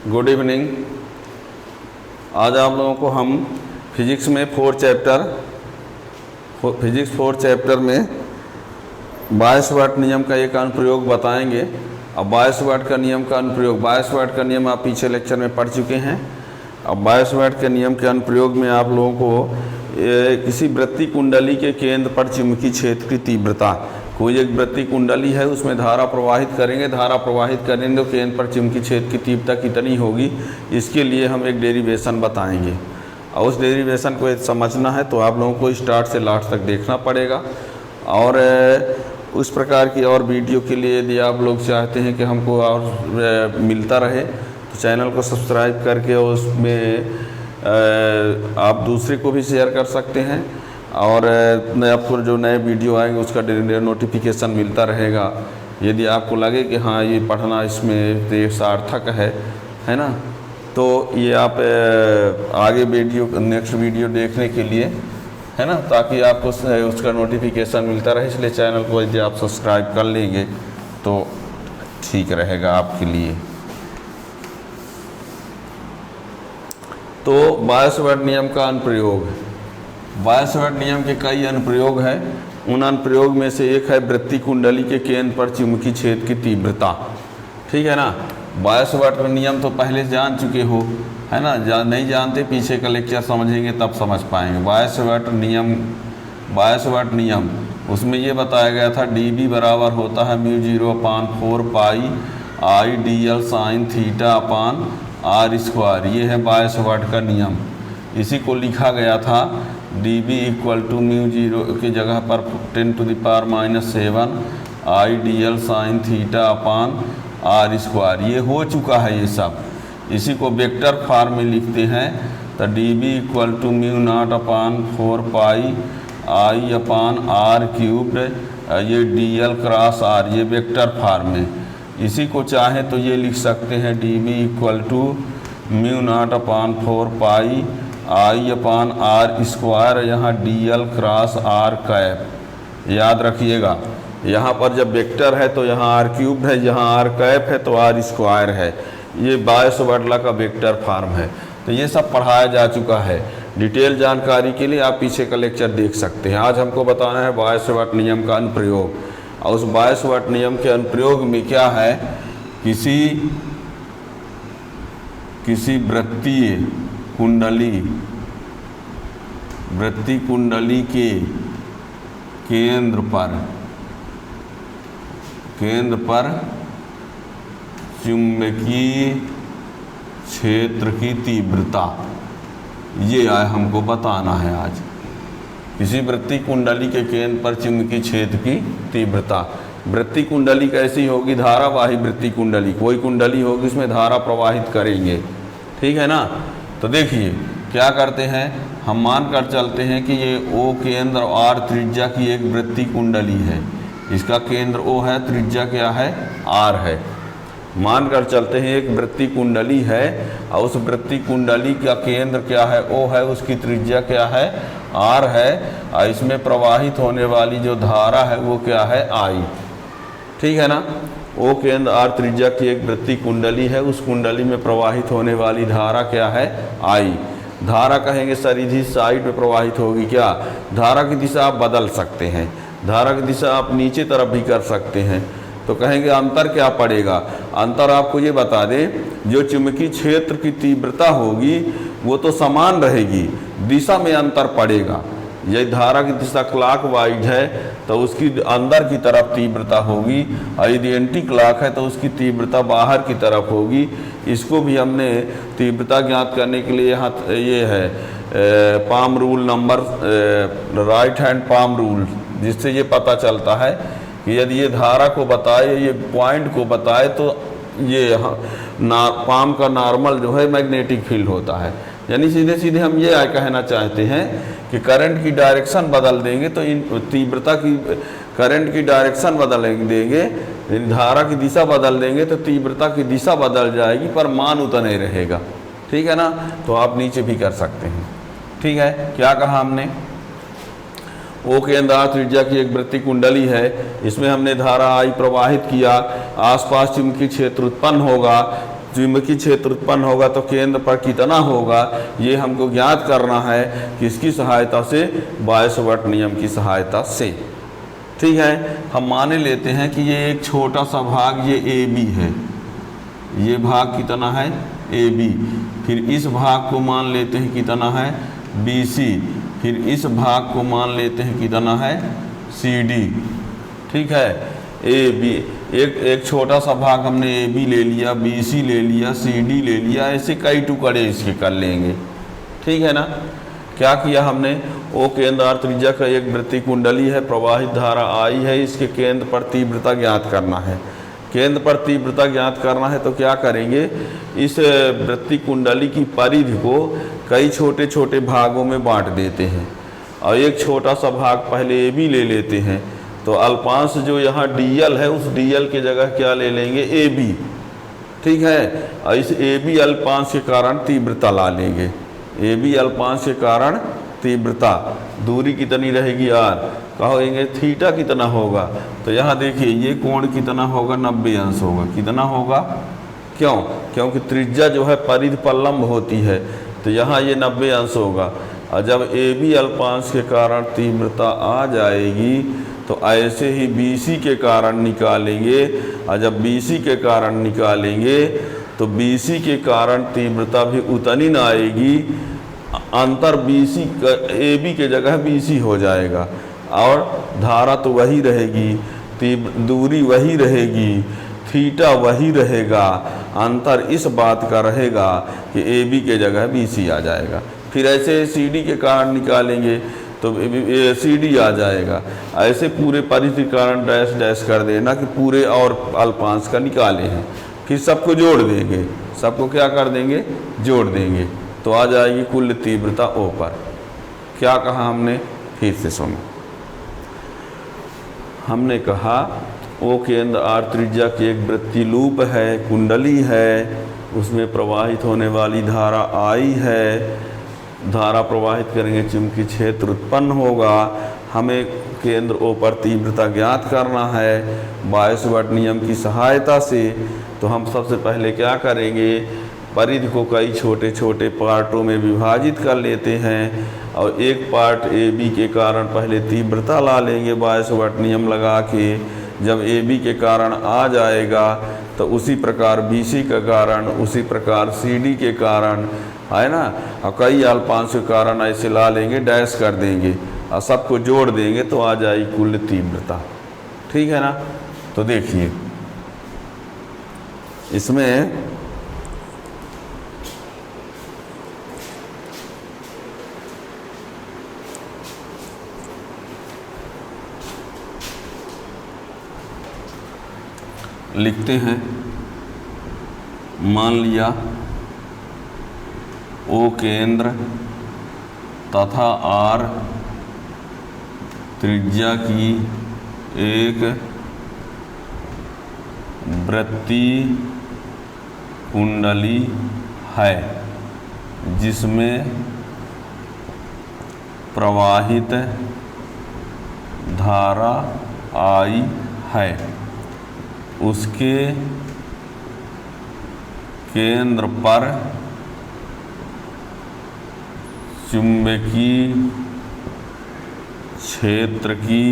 Good evening. आज आप लोगों को हम फिजिक्स में फिजिक्स 4 चैप्टर में बायस-वाट नियम का एक अनुप्रयोग बताएंगे। अब बायस-वाट का नियम का अनुप्रयोग, बायस-वाट का नियम आप पीछे लेक्चर में पढ़ चुके हैं। अब बायस-वाट के नियम के अनुप्रयोग में आप लोगों को किसी वृत्ति कुंडली के केंद्र पर चुंबकीय क्षेत्र की तीव्रता, कोई एक वृत्ति कुंडली है उसमें धारा प्रवाहित करेंगे, धारा प्रवाहित करेंगे तो केंद्र पर चुंबकीय क्षेत्र की तीव्रता कितनी होगी, इसके लिए हम एक डेरिवेशन बताएंगे। और उस डेरिवेशन को समझना है तो आप लोगों को स्टार्ट से लास्ट तक देखना पड़ेगा। और उस प्रकार की और वीडियो के लिए यदि आप लोग चाहते हैं कि हमको और मिलता रहे तो चैनल को सब्सक्राइब करके उसमें आप दूसरे को भी शेयर कर सकते हैं और आपको जो नए वीडियो आएंगे उसका नोटिफिकेशन मिलता रहेगा। यदि आपको लगे कि हाँ ये पढ़ना इसमें सार्थक है ना, तो ये आप आगे नेक्स्ट वीडियो देखने के लिए है ना, ताकि आपको उसका नोटिफिकेशन मिलता रहे। इसलिए चैनल को यदि आप सब्सक्राइब कर लेंगे तो ठीक रहेगा आपके लिए। तो बायस-वाट नियम का अनुप्रयोग, बायस-वाट नियम के कई अनुप्रयोग हैं। उन अनुप्रयोग में से एक है वृत्ति कुंडली के केंद्र पर चुंबकीय क्षेत्र की तीव्रता। ठीक है ना। बायस-वाट नियम तो पहले जान चुके हो, है ना। नहीं जानते पीछे का लेक्चर समझेंगे तब समझ पाएंगे। बायस-वाट नियम उसमें ये बताया गया था dB बराबर होता है μ0/4 pi I dl sin theta upon r²। ये है बायस-वाट का नियम। इसी को लिखा गया था dB इक्वल टू μ0 की जगह पर 10⁻⁷ I dl sin theta upon r²। ये हो चुका है ये सब। इसी को वेक्टर फॉर्म में लिखते हैं तो dB equal to μ0/4 pi I upon r³। ये dl क्रॉस r, ये वेक्टर फॉर्म में। इसी को चाहे तो ये लिख सकते हैं dB equal to μ0/4 pi I upon r²। यहाँ dl क्रॉस r²। याद रखिएगा, यहाँ पर जब वेक्टर है तो यहाँ r³ है, यहाँ r² है तो r² है। ये बायस-वाट का वेक्टर फॉर्म है। तो ये सब पढ़ाया जा चुका है। डिटेल जानकारी के लिए आप पीछे का लेक्चर देख सकते हैं। आज हमको बताना है बायस-वाट नियम का अनुप्रयोग। और उस बायस-वाट नियम के अनुप्रयोग में क्या है, किसी वृत्तीय कुंडली के केंद्र पर चुंबकीय क्षेत्र की तीव्रता, ये हमको बताना है आज। किसी वृत्ति कुंडली के केंद्र पर चुंबकीय क्षेत्र की तीव्रता। वृत्ति कुंडली कैसी होगी? धारावाही वृत्ति कुंडली। कोई कुंडली होगी उसमें धारा प्रवाहित करेंगे। ठीक है ना। तो देखिए क्या करते हैं, हम मान कर चलते हैं कि ये O केंद्र R त्रिज्या की एक वृत्ति कुंडली है। इसका केंद्र O है, त्रिज्या क्या है? R है। मान कर चलते हैं एक वृत्ति कुंडली है और उस वृत्ति कुंडली का केंद्र क्या है? O है, उसकी त्रिज्या क्या है? R है। और इसमें प्रवाहित होने वाली जो धारा है वो क्या है? I। ठीक है ना। O केंद्र R त्रिज्या की एक वृत्ति कुंडली है, उस कुंडली में प्रवाहित होने वाली धारा क्या है? I। धारा कहेंगे सीधी साइड में प्रवाहित होगी। क्या धारा की दिशा आप बदल सकते हैं, धारा की दिशा आप नीचे तरफ भी कर सकते हैं। तो कहेंगे अंतर क्या पड़ेगा? अंतर आपको ये बता दें, जो चुंबकीय क्षेत्र की तीव्रता होगी वो तो समान रहेगी, दिशा में अंतर पड़ेगा। यदि धारा की दिशा क्लॉकवाइज है तो उसकी अंदर की तरफ तीव्रता होगी, और यदि एंटी क्लॉक है तो उसकी तीव्रता बाहर की तरफ होगी। इसको भी हमने तीव्रता ज्ञात करने के लिए यहाँ ये है palm rule number, right hand palm rule, जिससे ये पता चलता है कि यदि ये धारा को बताए, ये पॉइंट को बताए तो ये पाम का नॉर्मल जो है मैग्नेटिक फील्ड होता है। यानी सीधे सीधे हम ये कहना चाहते हैं कि करंट की डायरेक्शन बदल देंगे तो इन तीव्रता की, करंट की डायरेक्शन बदल देंगे, धारा की दिशा बदल देंगे तो तीव्रता की दिशा बदल जाएगी पर मान उतना ही रहेगा। ठीक है ना। तो आप नीचे भी कर सकते हैं। ठीक है। क्या कहा हमने? O केंद्र R त्रिज्या की एक वृत्ति कुंडली है, इसमें हमने धारा I प्रवाहित किया, आसपास चुंबकीय क्षेत्र उत्पन्न होगा, चुंबकीय क्षेत्र उत्पन्न होगा तो केंद्र पर कितना होगा, ये हमको ज्ञात करना है। किसकी सहायता से? बायसवाट नियम की सहायता से। ठीक है, हम मान लेते हैं कि ये एक छोटा सा भाग ये ए बी है, ये भाग कितना है? A B. फिर इस भाग को मान लेते हैं कितना है? B C. फिर इस भाग को मान लेते हैं कितना है? C D. ठीक है, ए बी एक छोटा सा भाग हमने ए बी ले लिया, बी सी ले लिया, सी डी ले लिया, ऐसे कई टुकड़े इसके कर लेंगे। ठीक है ना। क्या किया हमने? ओ केंद्र आर त्रिज्या का एक वृत्तीय कुंडली है, प्रवाहित धारा आई है, इसके केंद्र पर तीव्रता ज्ञात करना है। केंद्र पर तीव्रता ज्ञात करना है तो क्या करेंगे? इस वृत्तीय कुंडली की परिधि को कई छोटे छोटे भागों में बांट देते हैं और एक छोटा सा भाग पहले ए बी ले लेते हैं। तो अल्पांश जो यहाँ डीएल है, उस डीएल की जगह क्या ले लेंगे? A B. ठीक है, और इस ए बी अल्पांश के कारण तीव्रता ला लेंगे। ए बी अल्पांश के कारण तीव्रता, दूरी कितनी रहेगी? आर। कहोगे थीटा कितना होगा? तो यहाँ देखिए ये कोण कितना होगा? 90 अंश होगा। कितना होगा? क्यों? क्योंकि त्रिज्या जो है परिधि पर लंब होती है, तो यहाँ ये 90 अंश होगा। और जब ए बी अल्पांश के कारण तीव्रता आ जाएगी तो ऐसे ही बी सी के कारण निकालेंगे, और जब बी सी के कारण निकालेंगे तो बी सी के कारण तीव्रता भी उतनी ना आएगी, अंतर बी सी ए बी के जगह बी सी हो जाएगा और धारा तो वही रहेगी, दूरी वही रहेगी, थीटा वही रहेगा, अंतर इस बात का रहेगा कि ए बी के जगह बी सी आ जाएगा। फिर ऐसे सी डी के कारण निकालेंगे तो सी डी आ जाएगा। ऐसे पूरे परिधि कारण डैश डैश कर देना कि पूरे और अल्पांश का निकाले हैं। फिर सबको जोड़ देंगे, सबको क्या कर देंगे? जोड़ देंगे, तो आ जाएगी कुल तीव्रता ओ पर। क्या कहा हमने? फिर से सुनो। हमने कहा ओ केंद्र आर त्रिज्या की एक वृत्तीय लूप है, कुंडली है, उसमें प्रवाहित होने वाली धारा आई है, धारा प्रवाहित करेंगे, चुंबकीय क्षेत्र उत्पन्न होगा। हमें केंद्र ओ पर तीव्रता ज्ञात करना है बायसवाट नियम की सहायता से। तो हम सबसे पहले क्या करेंगे? परिधि को कई छोटे छोटे पार्टों में विभाजित कर लेते हैं और एक पार्ट ए बी के कारण पहले तीव्रता ला लेंगे बायसवाट नियम लगा के। जब ए बी के कारण आ जाएगा तो उसी प्रकार बी सी का कारण, उसी प्रकार सी डी के कारण, है ना, और कई अल्पांश के कारण ऐसे ला लेंगे, डैश कर देंगे और सबको जोड़ देंगे तो आ जाएगी कुल तीव्रता। ठीक है ना। तो देखिए इसमें लिखते हैं, मान लिया ओ केंद्र तथा आर त्रिज्या की एक वृत्तीय कुंडली है जिसमें प्रवाहित धारा आई है। उसके केंद्र पर चुंबकीय क्षेत्र की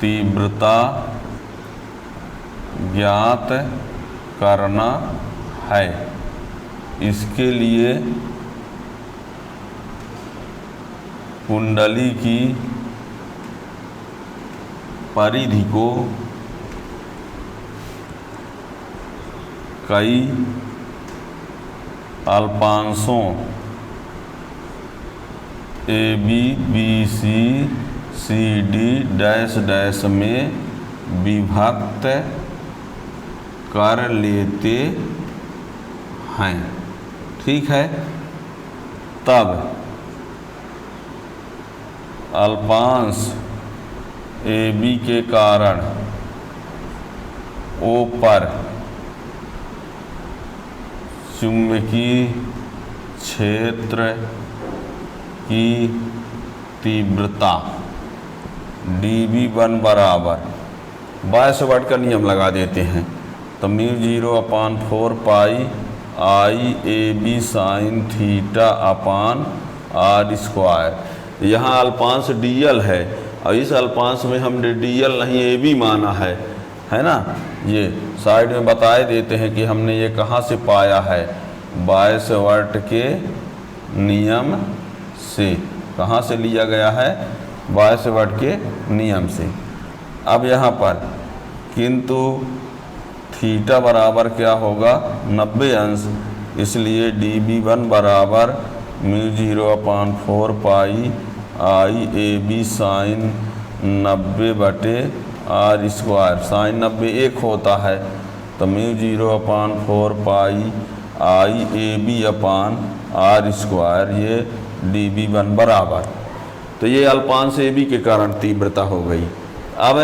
तीव्रता ज्ञात करना है। इसके लिए कुंडली की परिधि को कई अल्पांशों A B B C C D dash dash में विभक्त कर लेते हैं। ठीक है। तब अल्पांश ए बी के कारण ओ पर चुंबकीय क्षेत्र की तीव्रता dv1 बराबर बायसवाट का नियम लगा देते हैं। तो mu 0/4 pi I A B sine theta upon are square. यहाँ अल्पांश डीएल है और इस अल्पांश में हमने डीएल नहीं ए बी माना है ना। ये साइड में बताए देते हैं कि हमने ये कहाँ से पाया है, बायसवर्ट के नियम से। कहाँ से लिया गया है, बायसवर्ट के नियम से। अब यहाँ पर किंतु थीटा बराबर क्या होगा, 90 अंश, इसलिए dB1 बराबर mu 0/4 pi I A B sine 90/r square. Sine 90 1 होता है, तो mu 0/4 pi I A B upon are square, ये dB1 बराबर। तो ये अल्पांश ए बी के कारण तीव्रता हो गई। अब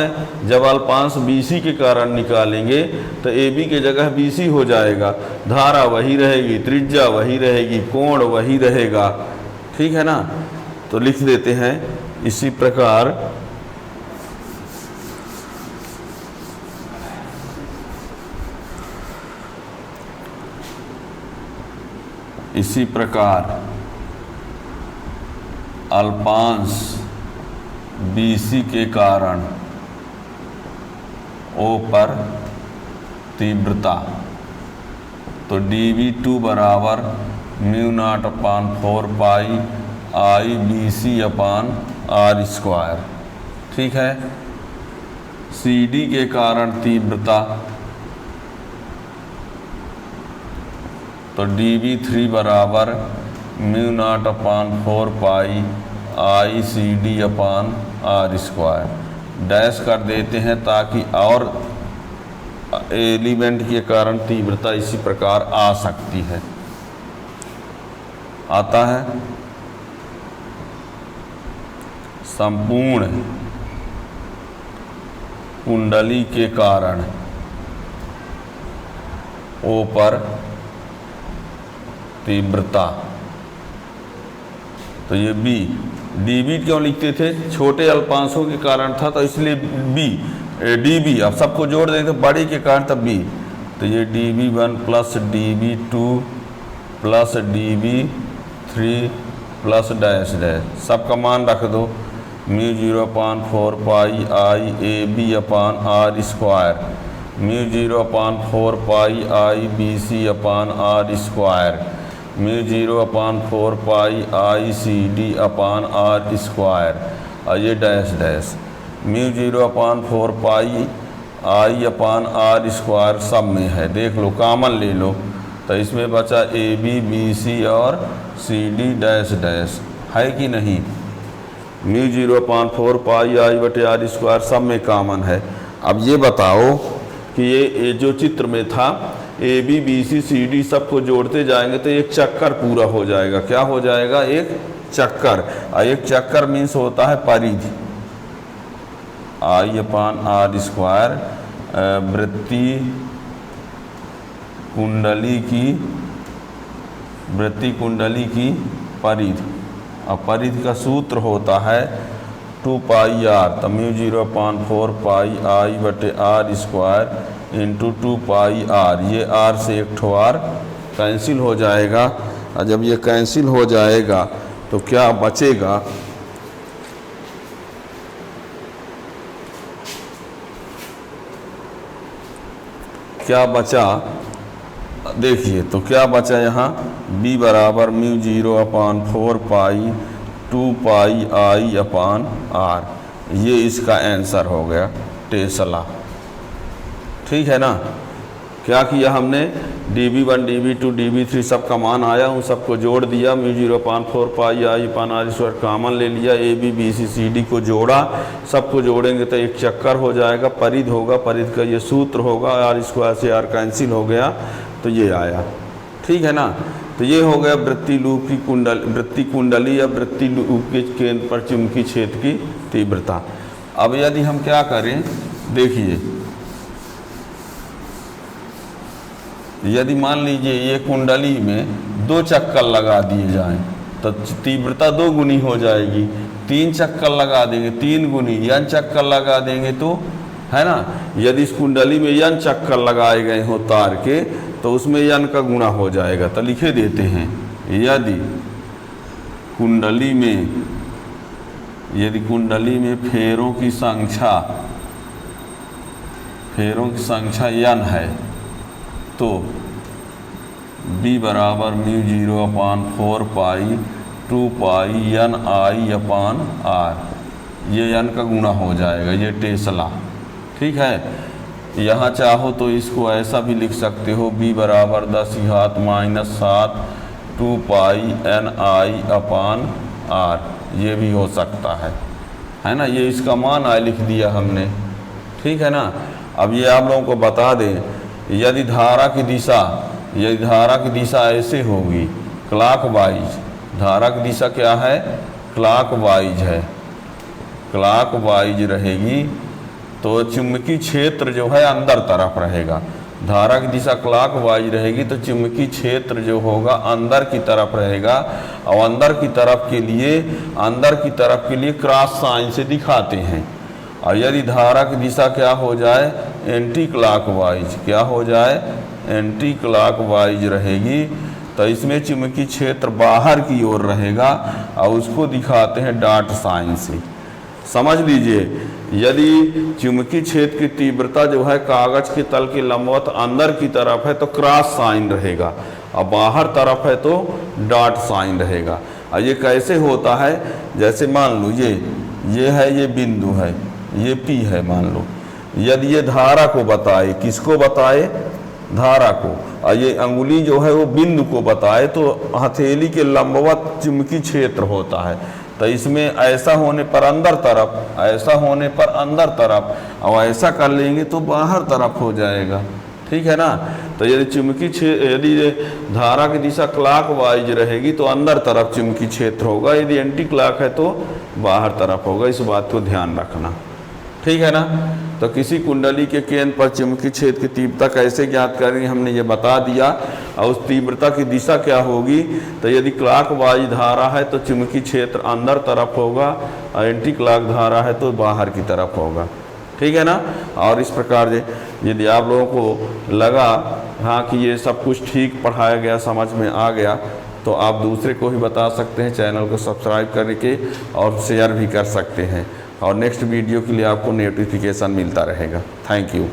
जब अल्पांश BC के कारण निकालेंगे तो AB की जगह BC हो जाएगा, धारा वही रहेगी, त्रिज्या वही रहेगी, कोण वही रहेगा, ठीक है ना। तो लिख देते हैं इसी प्रकार अल्पांश BC के कारण O पर तीव्रता, तो dV2 बराबर mu 0/4 pi I BC upon are square, ठीक है। CD के कारण तीव्रता, तो dV3 बराबर mu 0/4 pi I CD upon are square. Dash कर देते हैं ताकि और एलिमेंट के कारण तीव्रता इसी प्रकार आ सकती है। आता है संपूर्ण कुंडली के कारण O पर तीव्रता, तो ये B। dB क्यों लिखते थे, छोटे अल्पांशों के कारण था तो इसलिए B dB। अब सबको जोड़ देंगे तो बड़े के कारण तब B, तो ये dB1 plus dB2 plus dB3 plus dash dash, सबका मान रख दो। Mu 0/4 pi I A B upon are square, mu 0/4 pi I BC upon are square, mu 0/4 pi I CD upon are square, और ये dash dash. Mu 0/4 pi I upon are square सब में है, देख लो, कॉमन ले लो, तो इसमें बचा AB BC और CD डैश डैश, है कि नहीं। म्यू 0/4 पाई आई/आर स्क्वायर सब में कॉमन है। अब ये बताओ कि ये जो चित्र में था AB BC CD सबको जोड़ते जाएंगे तो एक चक्कर पूरा हो जाएगा। क्या हो जाएगा, एक चक्कर। और एक चक्कर मीन्स होता है परिधि, I/R स्क्वायर, वृत्ति कुंडली की परिधि। अब परिधि का सूत्र होता है 2πr, तो म्यू 0/4 पाई I/R स्क्वायर इंटू 2πr, ये R से एक ठो R कैंसिल हो जाएगा। और जब ये कैंसिल हो जाएगा तो क्या बचेगा, क्या बचा, देखिए तो क्या बचा यहाँ, B बराबर म्यू 0/4 पाई 2πI/R, ये इसका आंसर हो गया टेस्ला, ठीक है ना। क्या किया हमने, dB1 dB2 dB3 सबका मान आया, उन सबको जोड़ दिया, म्यू 0/4 पाई I/R स्क्वायर कॉमन ले लिया, AB BC CD को जोड़ा, सबको जोड़ेंगे तो एक चक्कर हो जाएगा, परिध होगा, परिध का ये सूत्र होगा, R स्क्वायर से R कैंसिल हो गया, तो ये आया, ठीक है ना। तो ये हो गया वृत्ति कुंडली या वृत्ति लूप के केंद्र पर चुंबकीय क्षेत्र की तीव्रता। अब यदि हम क्या करें, देखिए यदि मान लीजिए ये कुंडली में 2 चक्कर लगा दिए जाएं तो तीव्रता 2 गुनी हो जाएगी। 3 चक्कर लगा देंगे 3 गुनी, n चक्कर लगा देंगे तो है ना। यदि इस कुंडली में n चक्कर लगाए गए हो तार के तो उसमें n का गुणा हो जाएगा। तो लिखे देते हैं यदि कुंडली में फेरों की संख्या n है तो B बराबर μ0/4 पाई 2 पाई NI/R, ये n का गुणा हो जाएगा, ये टेस्ला। ठीक है। यहाँ चाहो तो इसको ऐसा भी लिख सकते हो B बराबर 10⁻⁻7 2 पाई NI/R, ये भी हो सकता है ना। ये इसका मान I लिख दिया हमने। ठीक है ना। अब ये आप लोगों को बता दें, यदि धारा की दिशा ऐसे होगी क्लॉकवाइज, धारा की दिशा क्या है, क्लॉकवाइज है, क्लॉकवाइज रहेगी तो चुंबकीय क्षेत्र जो है अंदर तरफ रहेगा। धारा की दिशा क्लॉकवाइज रहेगी तो चुंबकीय क्षेत्र जो होगा अंदर की तरफ रहेगा। और अंदर की तरफ के लिए क्रॉस साइन से दिखाते हैं। और यदि धारा की दिशा क्या हो जाए, एंटी क्लॉकवाइज, क्या हो जाए, एंटी क्लॉकवाइज रहेगी तो इसमें चुंबकीय क्षेत्र बाहर की ओर रहेगा और उसको दिखाते हैं डॉट साइन से। समझ लीजिए, यदि चुंबकीय क्षेत्र की तीव्रता जो है कागज के तल के लंबवत अंदर की तरफ है तो क्रॉस साइन रहेगा और बाहर तरफ है तो डॉट साइन रहेगा। और ये कैसे होता है, जैसे मान लो ये है, ये बिंदु है, ये P है मान लो। यदि ये धारा को बताए, किसको बताए, धारा को, और ये अंगुली जो है वो बिंदु को बताए तो हथेली के लंबवत चुंबकीय क्षेत्र होता है। तो इसमें ऐसा होने पर अंदर तरफ, ऐसा होने पर अंदर तरफ, और ऐसा कर लेंगे तो बाहर तरफ हो जाएगा। ठीक है ना। तो यदि धारा की दिशा क्लॉकवाइज रहेगी तो अंदर तरफ चुंबकीय क्षेत्र होगा, यदि एंटी क्लॉक है तो बाहर तरफ होगा। इस बात को ध्यान रखना। ठीक है ना। तो किसी कुंडली के केंद्र पर चुंबकीय क्षेत्र की तीव्रता कैसे ज्ञात करेंगे हमने ये बता दिया। और उस तीव्रता की दिशा क्या होगी, तो यदि क्लॉकवाइज धारा है तो चुंबकीय क्षेत्र अंदर तरफ होगा और एंटी क्लॉक धारा है तो बाहर की तरफ होगा। ठीक है ना। और इस प्रकार यदि आप लोगों को लगा हाँ कि ये सब कुछ ठीक पढ़ाया गया, समझ में आ गया, तो आप दूसरे को भी बता सकते हैं, चैनल को सब्सक्राइब करके और शेयर भी कर सकते हैं। और नेक्स्ट वीडियो के लिए आपको नोटिफिकेशन मिलता रहेगा। Thank you.